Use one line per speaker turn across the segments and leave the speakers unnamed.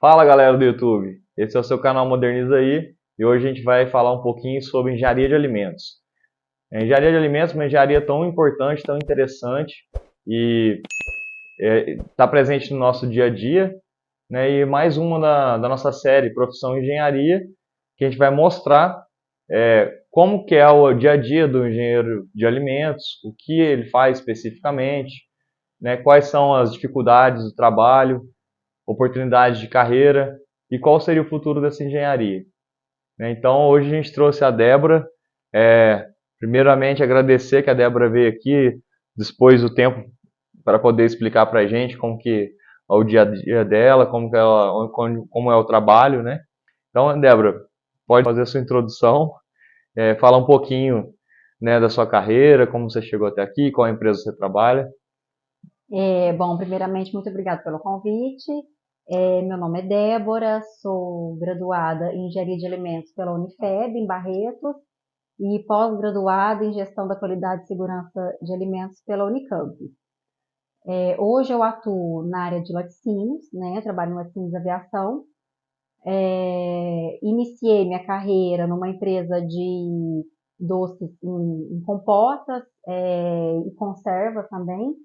Fala galera do YouTube, esse é o seu canal Moderniza aí e hoje a gente vai falar um pouquinho sobre engenharia de alimentos. A engenharia de alimentos é uma engenharia tão importante, tão interessante e está presente no nosso dia a dia, né? E mais uma da nossa série Profissão Engenharia, que a gente vai mostrar como que é o dia a dia do engenheiro de alimentos, o que ele faz especificamente, né? Quais são as dificuldades do trabalho, oportunidades de carreira e qual seria o futuro dessa engenharia. Então, hoje a gente trouxe a Débora. Primeiramente, agradecer que a Débora veio aqui, dispôs do tempo para poder explicar para a gente como que é o dia a dia dela, como é o trabalho, né? Então, Débora, pode fazer a sua introdução, falar um pouquinho, né, da sua carreira, como você chegou até aqui, qual empresa você trabalha.
Bom, primeiramente, muito obrigada pelo convite. Meu nome é Débora, sou graduada em Engenharia de Alimentos pela Unifeb, em Barretos, e pós-graduada em Gestão da Qualidade e Segurança de Alimentos pela Unicamp. Hoje eu atuo na área de laticínios, né? Eu trabalho em laticínios de aviação. Iniciei minha carreira numa empresa de doces em compotas, e conserva também.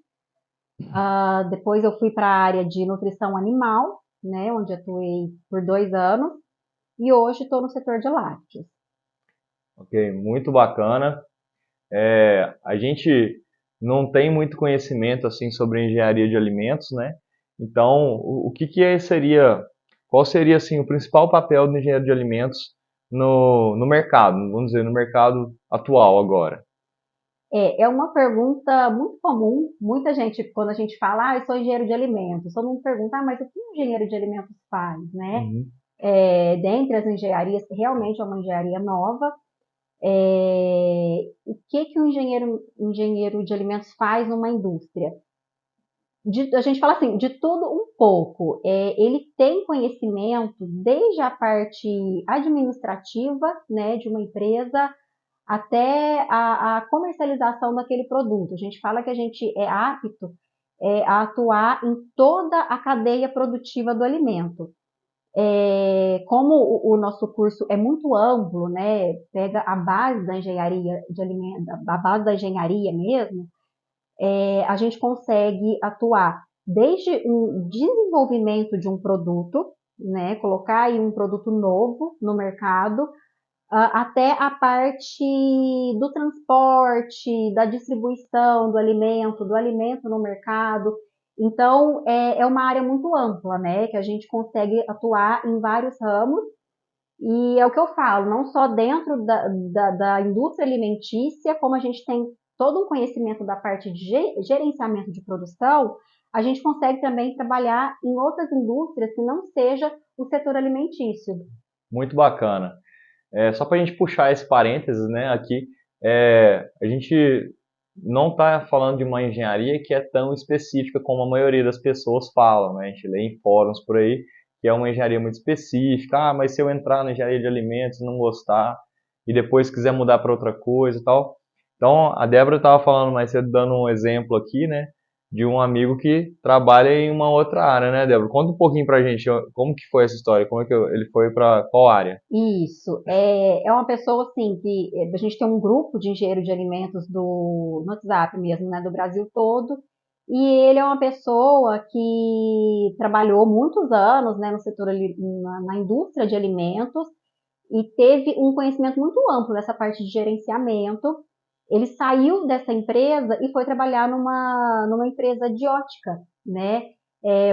Depois eu fui para a área de nutrição animal, né, onde atuei por 2 anos, e hoje estou no setor de lácteos.
Ok, muito bacana. A gente não tem muito conhecimento assim sobre engenharia de alimentos, né? Então, qual seria assim o principal papel do engenheiro de alimentos no mercado, vamos dizer, no mercado atual agora?
É uma pergunta muito comum. Muita gente, quando a gente fala, eu sou engenheiro de alimentos, todo mundo pergunta, mas o que um engenheiro de alimentos faz, né?
Uhum.
Dentre as engenharias, realmente é uma engenharia nova. O que um engenheiro de alimentos faz numa indústria? A gente fala assim, de tudo um pouco. Ele tem conhecimento desde a parte administrativa, né, de uma empresa até a comercialização daquele produto. A gente fala que a gente é apto a atuar em toda a cadeia produtiva do alimento. Como o nosso curso é muito amplo, né, pega a base da engenharia de alimentos, a base da engenharia mesmo, a gente consegue atuar desde o desenvolvimento de um produto, né, colocar aí um produto novo no mercado, até a parte do transporte, da distribuição do alimento no mercado. Então, é uma área muito ampla, né, que a gente consegue atuar em vários ramos. E é o que eu falo, não só dentro da indústria alimentícia, como a gente tem todo um conhecimento da parte de gerenciamento de produção, a gente consegue também trabalhar em outras indústrias que não seja o setor alimentício.
Muito bacana. Só para a gente puxar esse parênteses, né, aqui, a gente não está falando de uma engenharia que é tão específica como a maioria das pessoas falam, né? A gente lê em fóruns por aí que é uma engenharia muito específica. Ah, mas se eu entrar na engenharia de alimentos e não gostar e depois quiser mudar para outra coisa e tal. Então, a Débora estava falando mais cedo, dando um exemplo aqui, né, de um amigo que trabalha em uma outra área, né, Débora? Conta um pouquinho pra gente como que foi essa história, como é que ele foi para qual área?
Isso, é uma pessoa assim que a gente tem um grupo de engenheiro de alimentos no WhatsApp mesmo, né, do Brasil todo, e ele é uma pessoa que trabalhou muitos anos, né, no setor na indústria de alimentos e teve um conhecimento muito amplo nessa parte de gerenciamento. Ele saiu dessa empresa e foi trabalhar numa empresa de ótica, né?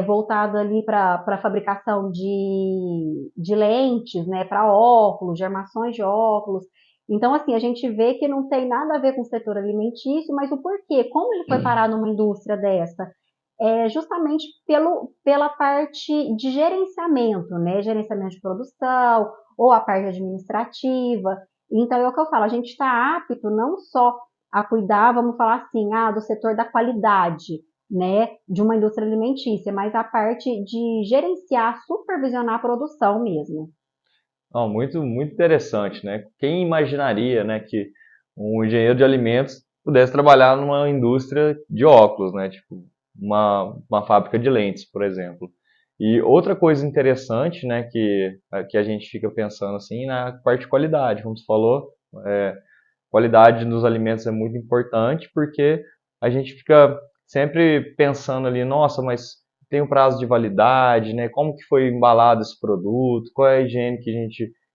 Voltada ali para a fabricação de lentes, né? Para óculos, de armações de óculos. Então, assim, a gente vê que não tem nada a ver com o setor alimentício, mas o porquê? Como ele foi parar numa indústria dessa? Justamente pela parte de gerenciamento, né? Gerenciamento de produção, ou a parte administrativa. Então, é o que eu falo, a gente está apto não só a cuidar, vamos falar assim, do setor da qualidade, né, de uma indústria alimentícia, mas a parte de gerenciar, supervisionar a produção mesmo.
Não, muito interessante, né? Quem imaginaria, né, que um engenheiro de alimentos pudesse trabalhar numa indústria de óculos, né? Tipo, uma fábrica de lentes, por exemplo. E outra coisa interessante, né, que a gente fica pensando assim, na parte de qualidade, como você falou, qualidade dos alimentos é muito importante porque a gente fica sempre pensando ali, nossa, mas tem um prazo de validade, né? Como que foi embalado esse produto? Qual é a higiene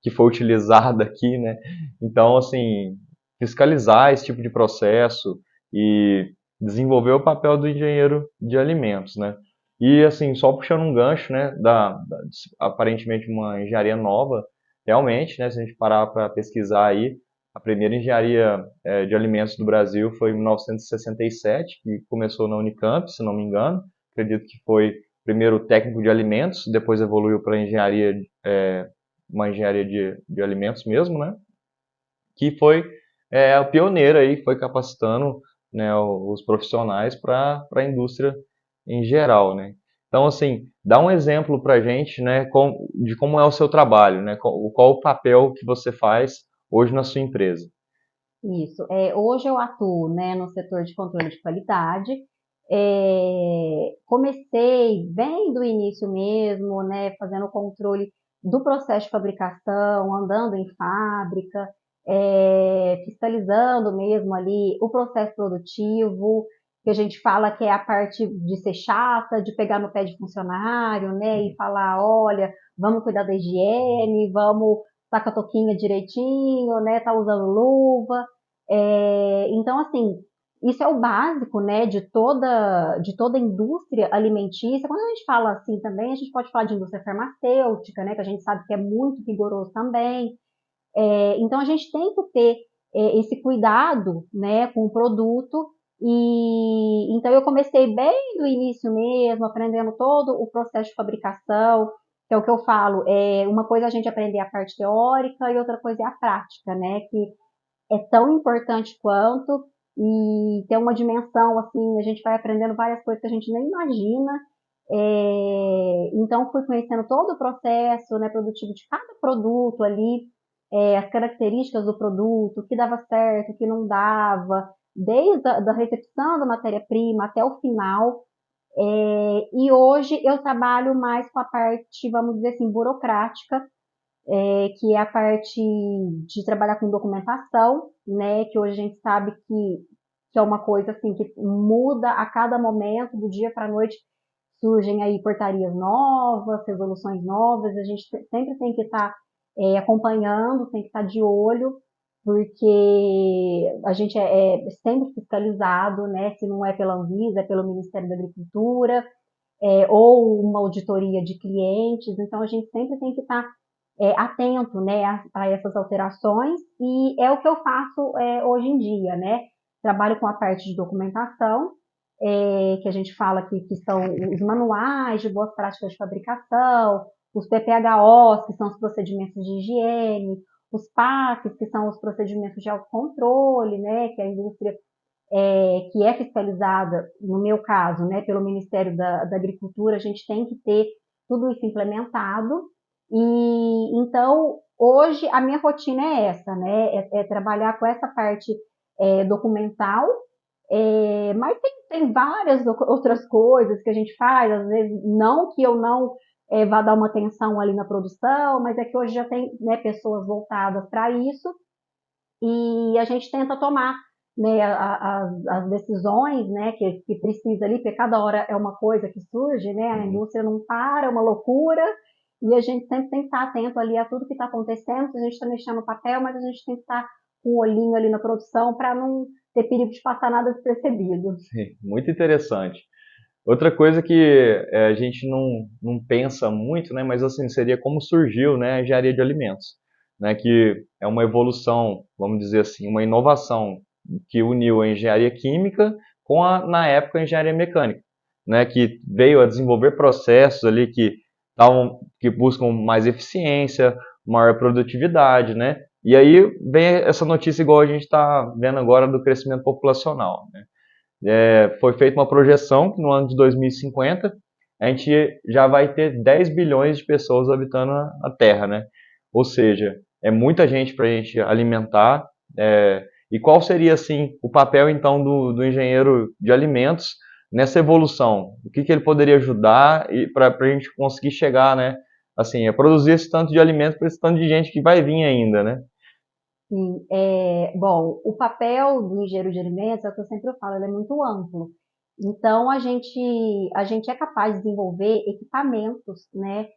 que foi utilizada aqui, né? Então, assim, fiscalizar esse tipo de processo e desenvolver o papel do engenheiro de alimentos, né? E assim, só puxando um gancho, né, aparentemente uma engenharia nova, realmente, né, se a gente parar para pesquisar aí, a primeira engenharia de alimentos do Brasil foi em 1967, que começou na Unicamp, se não me engano. Acredito que foi primeiro técnico de alimentos, depois evoluiu para uma engenharia de alimentos mesmo, né? Que foi a pioneira aí, foi capacitando, né, os profissionais para a indústria em geral, né? Então, assim, dá um exemplo para a gente, né, de como é o seu trabalho, né? Qual o papel que você faz hoje na sua empresa.
Isso. Hoje eu atuo, né, no setor de controle de qualidade. Comecei bem do início mesmo, né, fazendo o controle do processo de fabricação, andando em fábrica, fiscalizando mesmo ali o processo produtivo, que a gente fala que é a parte de ser chata, de pegar no pé de funcionário, né, e falar, olha, vamos cuidar da higiene, vamos estar com a touquinha direitinho, né, tá usando luva. Então, assim, isso é o básico, né, de toda a indústria alimentícia. Quando a gente fala assim também, a gente pode falar de indústria farmacêutica, né, que a gente sabe que é muito rigoroso também. Então, a gente tem que ter esse cuidado, né, com o produto. E então, eu comecei bem do início mesmo, aprendendo todo o processo de fabricação, que é o que eu falo. Uma coisa é a gente aprender a parte teórica e outra coisa é a prática, né, que é tão importante quanto e tem uma dimensão assim, a gente vai aprendendo várias coisas que a gente nem imagina. Então fui conhecendo todo o processo, né, produtivo de cada produto ali, as características do produto, o que dava certo, o que não dava, desde a da recepção da matéria-prima até o final. E hoje eu trabalho mais com a parte, vamos dizer assim, burocrática, que é a parte de trabalhar com documentação, né, que hoje a gente sabe que é uma coisa assim que muda a cada momento, do dia para a noite surgem aí portarias novas, resoluções novas, a gente sempre tem que estar acompanhando, tem que estar de olho, porque a gente é sempre fiscalizado, né, se não é pela Anvisa, é pelo Ministério da Agricultura, ou uma auditoria de clientes, então a gente sempre tem que estar atento, né, a essas alterações, e é o que eu faço hoje em dia, né? Trabalho com a parte de documentação, que a gente fala que são os manuais de boas práticas de fabricação, os PPHOs, que são os procedimentos de higiene, os PACs, que são os procedimentos de autocontrole, né, que a indústria que é fiscalizada, no meu caso, né, pelo Ministério da Agricultura, a gente tem que ter tudo isso implementado. E então, hoje, a minha rotina é essa, né? Trabalhar com essa parte documental, mas tem várias outras coisas que a gente faz, às vezes, não que eu não vá dar uma atenção ali na produção, mas é que hoje já tem, né, pessoas voltadas para isso, e a gente tenta tomar, né, as decisões, né, que precisa ali, porque cada hora é uma coisa que surge, né, a
Uhum.
indústria não para, é uma loucura, e a gente sempre tem que estar atento ali a tudo que está acontecendo, se a gente está mexendo no papel, mas a gente tem que estar com o olhinho ali na produção para não ter perigo de passar nada despercebido.
Sim, muito interessante. Outra coisa que a gente não pensa muito, né, mas assim, seria como surgiu, né, a engenharia de alimentos, né, que é uma evolução, vamos dizer assim, uma inovação que uniu a engenharia química com na época, a engenharia mecânica, né, que veio a desenvolver processos ali que buscam mais eficiência, maior produtividade, né, e aí vem essa notícia igual a gente está vendo agora do crescimento populacional, né. Foi feita uma projeção que no ano de 2050 a gente já vai ter 10 bilhões de pessoas habitando a Terra, né? Ou seja, é muita gente para a gente alimentar. E qual seria, assim, o papel, então, do engenheiro de alimentos nessa evolução, o que ele poderia ajudar para a gente conseguir chegar, né, assim, a produzir esse tanto de alimento para esse tanto de gente que vai vir ainda, né?
Sim, bom, o papel do engenheiro de alimentos, é o que eu sempre falo, ele é muito amplo. Então, a gente é capaz de desenvolver equipamentos, né,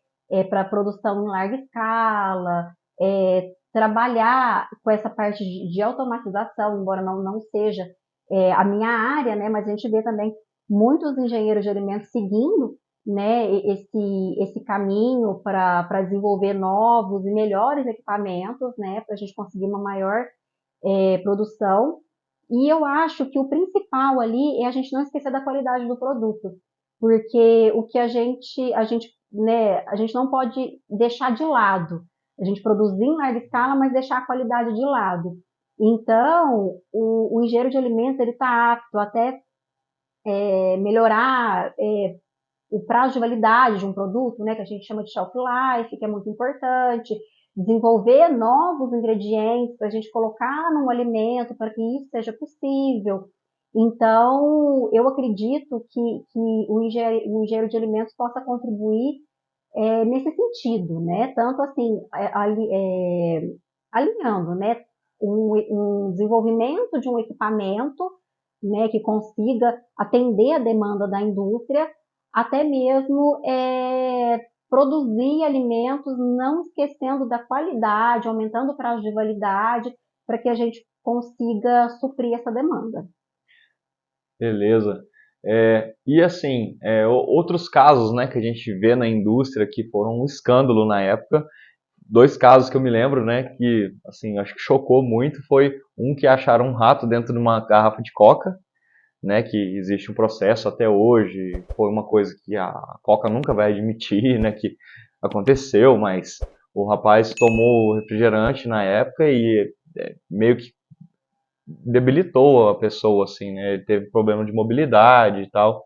para produção em larga escala, trabalhar com essa parte de automatização, embora não seja a minha área, né, mas a gente vê também muitos engenheiros de alimentos seguindo, né, esse caminho para desenvolver novos e melhores equipamentos, né, para a gente conseguir uma maior produção. E eu acho que o principal ali é a gente não esquecer da qualidade do produto, porque o que a gente não pode deixar de lado. A gente produzir em larga escala, mas deixar a qualidade de lado. Então, o engenheiro de alimentos ele está apto até melhorar o prazo de validade de um produto, né, que a gente chama de shelf life, que é muito importante, desenvolver novos ingredientes para a gente colocar num alimento para que isso seja possível. Então, eu acredito que o engenheiro de alimentos possa contribuir nesse sentido, né? Tanto assim, alinhando, né? Um desenvolvimento de um equipamento, né, que consiga atender a demanda da indústria, até mesmo produzir alimentos, não esquecendo da qualidade, aumentando o prazo de validade, para que a gente consiga suprir essa demanda.
Beleza. E assim, outros casos, né, que a gente vê na indústria que foram um escândalo na época, dois casos que eu me lembro, né, que assim, acho que chocou muito, foi um que acharam um rato dentro de uma garrafa de Coca, né, que existe um processo até hoje, foi uma coisa que a Coca nunca vai admitir, né, que aconteceu, mas o rapaz tomou refrigerante na época e meio que debilitou a pessoa, assim, né, ele teve problema de mobilidade e tal.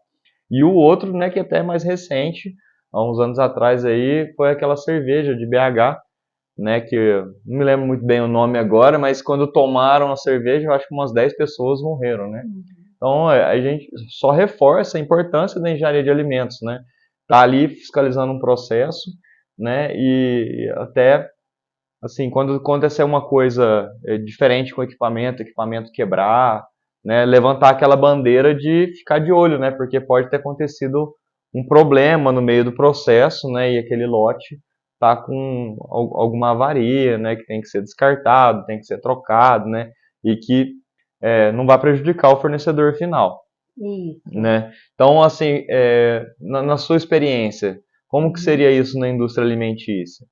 E o outro, né, que é até mais recente, há uns anos atrás aí, foi aquela cerveja de BH, né, que eu não me lembro muito bem o nome agora, mas quando tomaram a cerveja, eu acho que umas 10 pessoas morreram, né? Então, a gente só reforça a importância da engenharia de alimentos, né? Tá ali fiscalizando um processo, né? E até, assim, quando acontecer uma coisa diferente com o equipamento quebrar, né? Levantar aquela bandeira de ficar de olho, né? Porque pode ter acontecido um problema no meio do processo, né? E aquele lote tá com alguma avaria, né? Que tem que ser descartado, tem que ser trocado, né? E que não vai prejudicar o fornecedor final,
Isso.
né? Então, assim, na sua experiência, como que
Uhum.
seria isso na indústria alimentícia?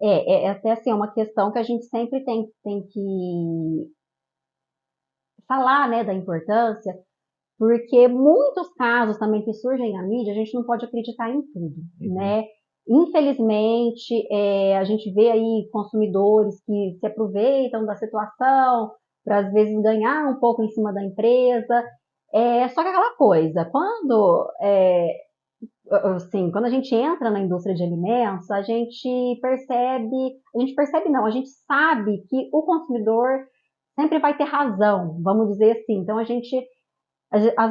É até assim, é uma questão que a gente sempre tem que falar, né, da importância, porque muitos casos também que surgem na mídia, a gente não pode acreditar em tudo,
Uhum.
né? Infelizmente, a gente vê aí consumidores que se aproveitam da situação para às vezes ganhar um pouco em cima da empresa. Só que aquela coisa, assim, quando a gente entra na indústria de alimentos, a gente percebe não, a gente sabe que o consumidor sempre vai ter razão, vamos dizer assim. Então às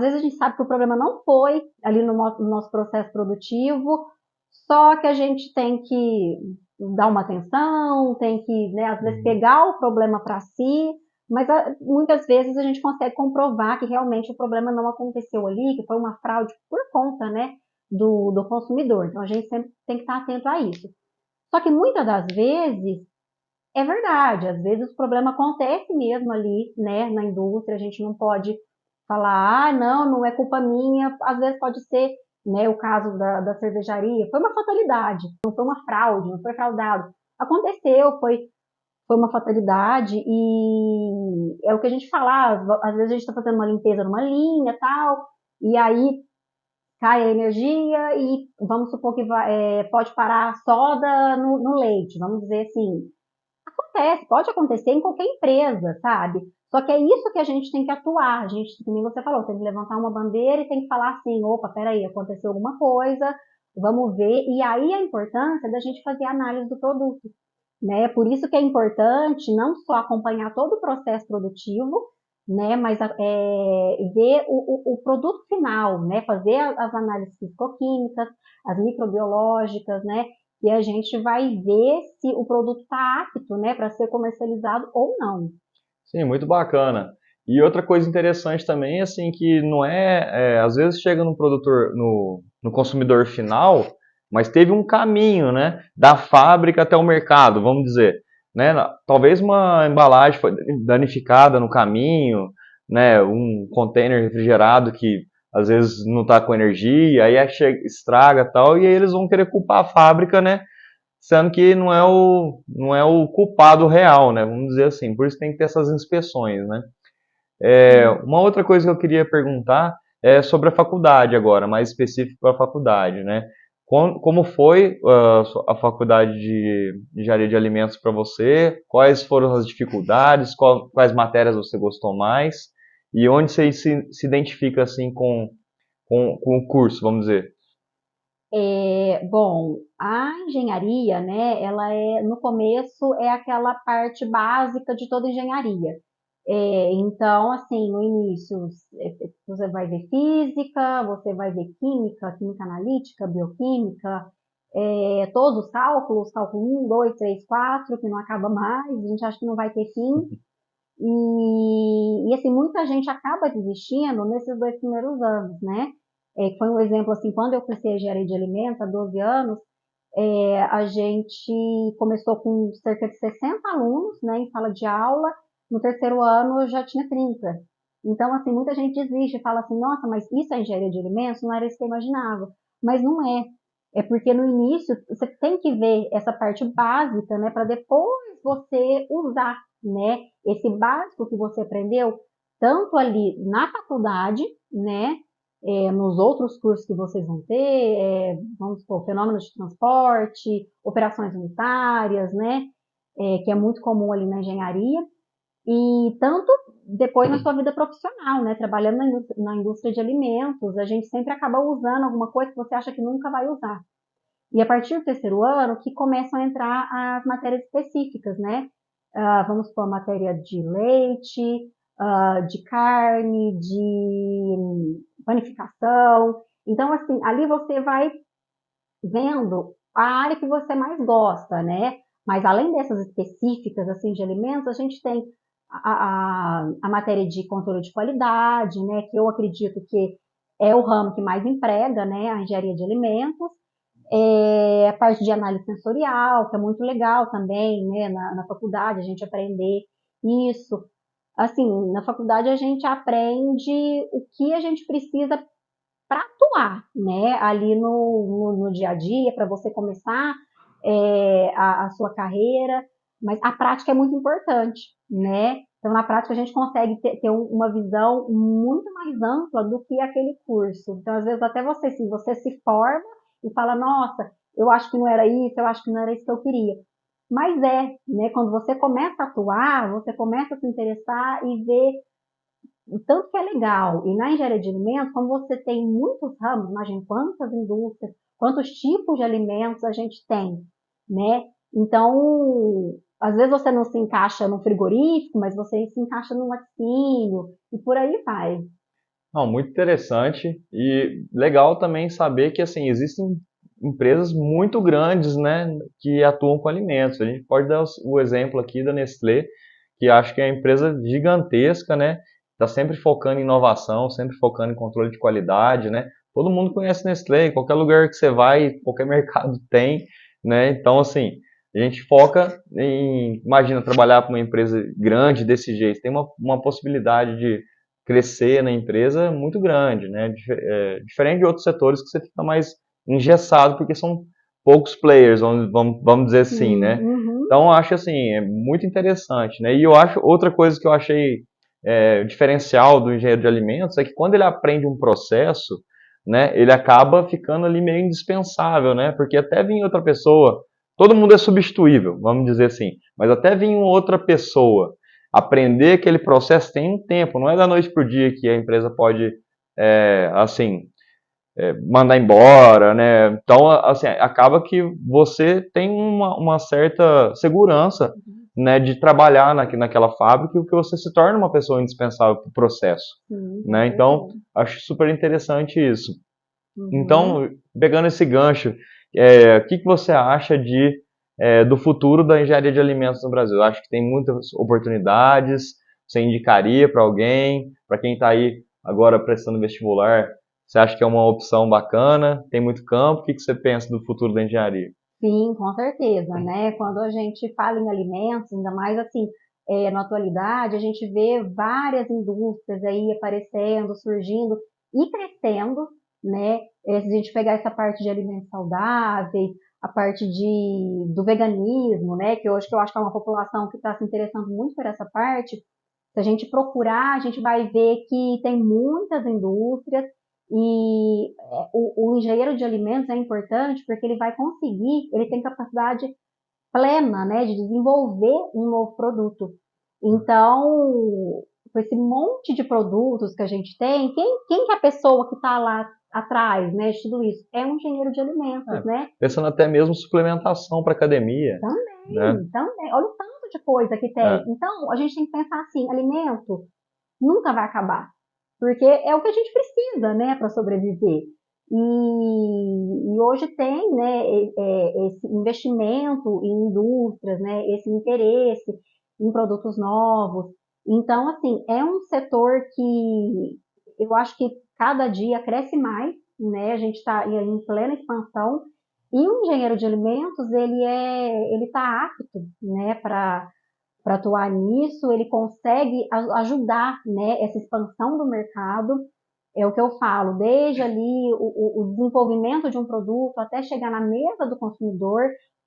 vezes a gente sabe que o problema não foi ali no nosso processo produtivo, só que a gente tem que dar uma atenção, tem que, né, às vezes,
Uhum.
pegar o problema para si, mas muitas vezes a gente consegue comprovar que realmente o problema não aconteceu ali, que foi uma fraude por conta, né, do consumidor. Então a gente sempre tem que estar atento a isso. Só que muitas das vezes é verdade, às vezes o problema acontece mesmo ali, né, na indústria, a gente não pode falar, não é culpa minha, às vezes pode ser, né, o caso da cervejaria, foi uma fatalidade, não foi uma fraude, não foi fraudado. Aconteceu, foi uma fatalidade e é o que a gente fala, às vezes a gente está fazendo uma limpeza numa linha tal, e aí cai a energia e vamos supor que pode parar a soda no leite, vamos dizer assim, acontece, pode acontecer em qualquer empresa, sabe? Só que é isso que a gente tem que atuar. A gente, como você falou, tem que levantar uma bandeira e tem que falar assim: opa, peraí, aconteceu alguma coisa, vamos ver. E aí a importância da gente fazer a análise do produto, né? Por isso que é importante não só acompanhar todo o processo produtivo, né? Mas ver o produto final, né? Fazer as análises físico-químicas, as microbiológicas, né? E a gente vai ver se o produto está apto, né, para ser comercializado ou não.
Sim, muito bacana. E outra coisa interessante também, assim, que não às vezes chega no produtor, no consumidor final, mas teve um caminho, né, da fábrica até o mercado, vamos dizer, né, talvez uma embalagem foi danificada no caminho, né, um container refrigerado que às vezes não está com energia, aí chega, estraga tal, e aí eles vão querer culpar a fábrica, né, sendo que não é o culpado real, né? Vamos dizer assim. Por isso tem que ter essas inspeções, né? Uma outra coisa que eu queria perguntar é sobre a faculdade agora, mais específico para a faculdade, né? Como foi a faculdade de engenharia de alimentos para você? Quais foram as dificuldades? Quais matérias você gostou mais? E onde você se identifica assim com o curso, vamos dizer?
Bom, a engenharia, né, ela no começo, é aquela parte básica de toda engenharia. Então, assim, no início, você vai ver física, você vai ver química, química analítica, bioquímica, todos os cálculos, cálculo 1, 2, 3, 4, que não acaba mais, a gente acha que não vai ter fim. E assim, muita gente acaba desistindo nesses 2 primeiros anos, né? Foi um exemplo, assim, quando eu comecei a engenharia de alimentos, há 12 anos, a gente começou com cerca de 60 alunos, né, em sala de aula. No terceiro ano eu já tinha 30. Então, assim, muita gente desiste e fala assim, nossa, mas isso é engenharia de alimentos? Não era isso que eu imaginava. Mas não é. É porque no início você tem que ver essa parte básica, né, para depois você usar, né, esse básico que você aprendeu, tanto ali na faculdade, né, nos outros cursos que vocês vão ter, vamos supor, fenômenos de transporte, operações unitárias, né, que é muito comum ali na engenharia, e tanto depois na sua vida profissional, né, trabalhando na indústria de alimentos, a gente sempre acaba usando alguma coisa que você acha que nunca vai usar. E a partir do terceiro ano que começam a entrar as matérias específicas, né? Vamos supor, a matéria de leite, de carne, de panificação. Então, assim, ali você vai vendo a área que você mais gosta, né? Mas além dessas específicas, assim, de alimentos, a gente tem a matéria de controle de qualidade, né? Que eu acredito que é o ramo que mais emprega, né? A engenharia de alimentos. A parte de análise sensorial, que é muito legal também, né? Na faculdade, a gente aprender isso. Assim, na faculdade a gente aprende o que a gente precisa para atuar, né? Ali no dia a dia, para você começar a sua carreira, mas a prática é muito importante, né? Então, na prática, a gente consegue ter uma visão muito mais ampla do que aquele curso. Então, às vezes, até você se forma e fala, nossa, eu acho que não era isso, eu acho que não era isso que eu queria. Mas né? Quando você começa a atuar, você começa a se interessar e ver o tanto que é legal. E na engenharia de alimentos, como você tem muitos ramos, imagina quantas indústrias, quantos tipos de alimentos a gente tem, né? Então, às vezes você não se encaixa no frigorífico, mas você se encaixa no laticínio, e por aí vai.
Não, muito interessante e legal também saber que assim existem empresas muito grandes, né, que atuam com alimentos. A gente pode dar o exemplo aqui da Nestlé, que acho que é uma empresa gigantesca, né? Está sempre focando em inovação, sempre focando em controle de qualidade, né? Todo mundo conhece Nestlé, em qualquer lugar que você vai, qualquer mercado tem, né? Então assim, a gente foca imagina trabalhar para uma empresa grande desse jeito, tem uma possibilidade de crescer na empresa muito grande, né? Diferente de outros setores que você fica mais engessado porque são poucos players, vamos dizer assim,
Sim,
né?
uhum.
Então eu acho assim, é muito interessante, né? E eu acho outra coisa que eu achei diferencial do engenheiro de alimentos é que quando ele aprende um processo, né, ele acaba ficando ali meio indispensável, né? Porque até vir outra pessoa, todo mundo é substituível, vamos dizer assim, mas até vir outra pessoa aprender aquele processo tem um tempo, não é da noite para o dia que a empresa pode, assim, mandar embora, né? Então, assim, acaba que você tem uma certa segurança, né, de trabalhar naquela fábrica, e que você se torna uma pessoa indispensável para o processo.
Sim,
Né? Então, acho super interessante isso.
uhum.
Então, pegando esse gancho, o que você acha do futuro da engenharia de alimentos no Brasil? Eu acho que tem muitas oportunidades, você indicaria para alguém, para quem está aí agora prestando vestibular, você acha que é uma opção bacana, tem muito campo, o que você pensa do futuro da engenharia?
Sim, com certeza, né? Quando a gente fala em alimentos, ainda mais assim, na atualidade, a gente vê várias indústrias aí aparecendo, surgindo e crescendo, né? Se a gente pegar essa parte de alimentos saudáveis, a parte do veganismo, né? Que hoje que eu acho que é uma população que está se interessando muito por essa parte. Se a gente procurar, a gente vai ver que tem muitas indústrias e o engenheiro de alimentos é importante porque ele vai conseguir, ele tem capacidade plena, né, de desenvolver um novo produto. Então, com esse monte de produtos que a gente tem, quem que é a pessoa que está lá atrás, né, de tudo isso? É um engenheiro de alimentos, né?
Pensando até mesmo suplementação para academia. Né?
Também. Olha o tanto de coisa que tem. Então, a gente tem que pensar assim, alimento nunca vai acabar, porque é o que a gente precisa, né, para sobreviver. E hoje tem, né, esse investimento em indústrias, né, esse interesse em produtos novos. Então, assim, é um setor que eu acho que cada dia cresce mais, né? A gente está em plena expansão e o engenheiro de alimentos ele está apto, né, para atuar nisso, ele consegue ajudar, né, essa expansão do mercado. É o que eu falo, desde ali o desenvolvimento de um produto até chegar na mesa do consumidor,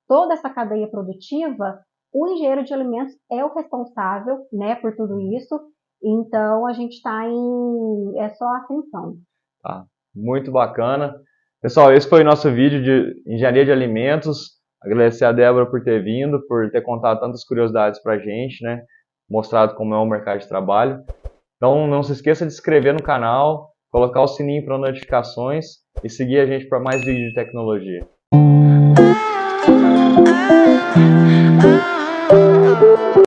toda essa cadeia produtiva, o engenheiro de alimentos é o responsável, né, por tudo isso. Então a gente está é só ascensão.
Tá, muito bacana. Pessoal, esse foi o nosso vídeo de engenharia de alimentos. Agradecer a Débora por ter vindo, por ter contado tantas curiosidades para a gente, né? Mostrado como é o mercado de trabalho. Então, não se esqueça de se inscrever no canal, colocar o sininho para notificações e seguir a gente para mais vídeos de tecnologia.